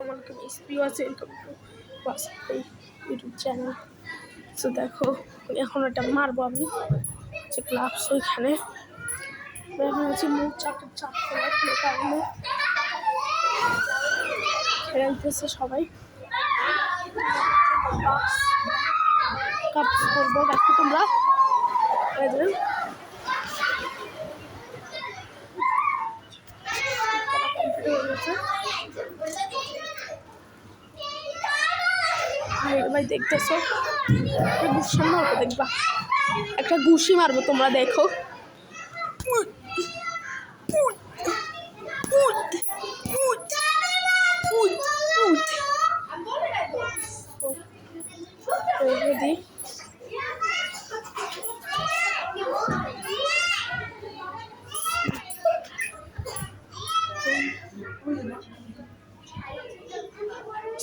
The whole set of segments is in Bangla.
আসসালামু আলাইকুম ভিউয়ার্স, ওয়েলকাম টু এই ইউটিউব চ্যানেল। তো দেখো এখন এটা মারবো আমি যে গ্লাভস ওইখানে এখন হচ্ছে মুখ চাপের চাপ করে কারণে খেলতেছে সবাই। কাজ করবো দেখো তোমরা ভাই দেখতেছো দেখবা একটা ঘুষি মারবো তোমরা দেখো।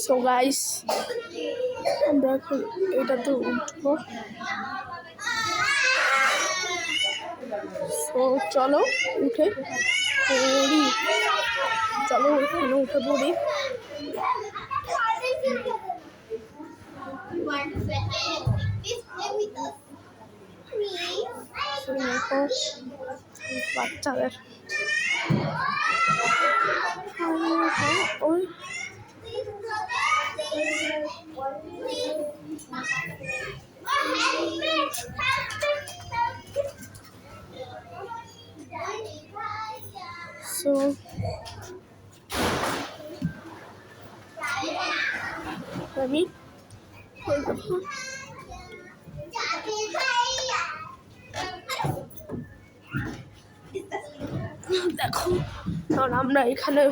সো গাইস আমরা এখন এটাতে উঠবো। তো চলো উঠে পড়ি, চলো এখানে উঠে পড়ি। বাচ্চাদের ওই so আমি দেখো কারণ আমরা এখানে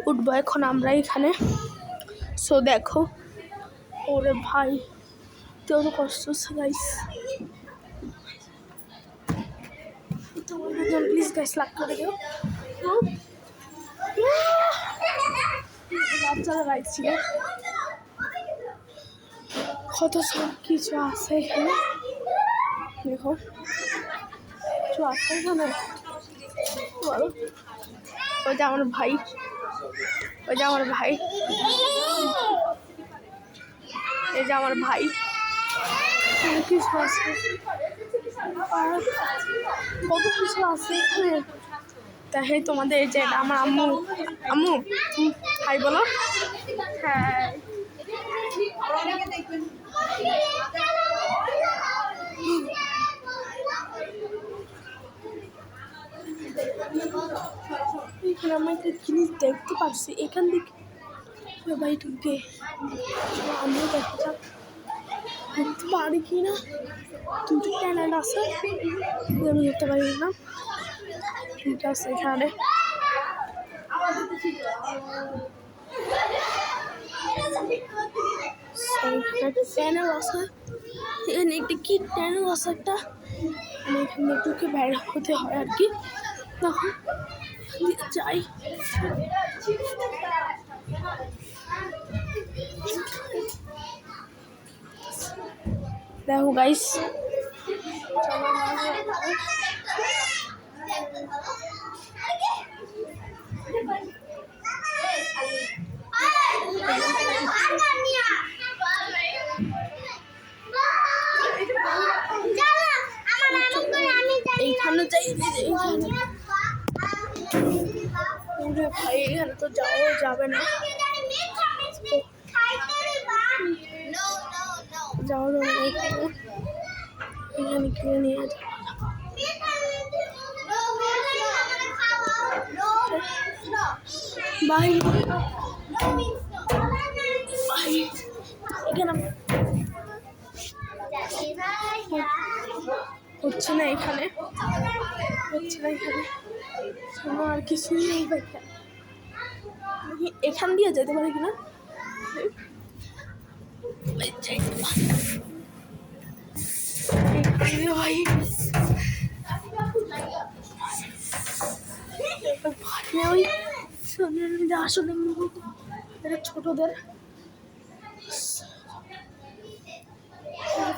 উঠবো এখন আমরা এখানে। সো দেখো ওরে ভাই তো কষ্ট হচ্ছে গাইস, প্লিজ গাইস লাইক করে দিও। বাচ্চারা রাখছিল কত সব কিছু আছে এখানে, দেখো কিছু আছে এখানে। বলো ওই যে আমার ভাই, ওই যে আমার ভাই, এই যে আমার ভাই, কিছু আছে কত কিছু আছে এখানে। তাই তোমাদের যে আমার আম্মু, আম্মু হাই বলো। হ্যাঁ এখানে আমি একটা জিনিস দেখতে পাচ্ছি এখান থেকে ভাই ঢুকে আমিও দেখতে চাই, দেখতে পারি কি না। দুটো ট্যালেন্ট আছে আমি দেখতে পারি না, ঠিক আছে এখানে চ্যানেল আছে, এখানে একটি কি চ্যানেল আছে একটা, আমি এখানে ঢুকে বাইরে হতে হয় আর কি। তখন যাই দেখো গাইস এইখানে যাই, ভাই এখানে তো যাওয়া যাবে না, যাওয়া যাবে না এখানে কিনে নিয়ে যাওয়া ভাই ভাই এখানে হচ্ছে না, এখানে হচ্ছে না, এখানে শোনো আর কিছুই নেই ভাই। এখান দিয়ে যেতে পারি কিনা ভাই, ওই আসলে এটা ছোটদের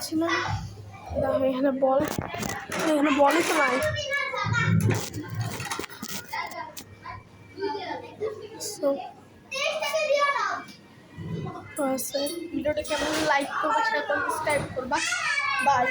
ছিলাম। এখানে বল, এখানে বলই তো নাই। So আছে। ভিডিওটা কেমন লাইক করবা, শেয়ার করবা, সাবস্ক্রাইব করবা। বাই।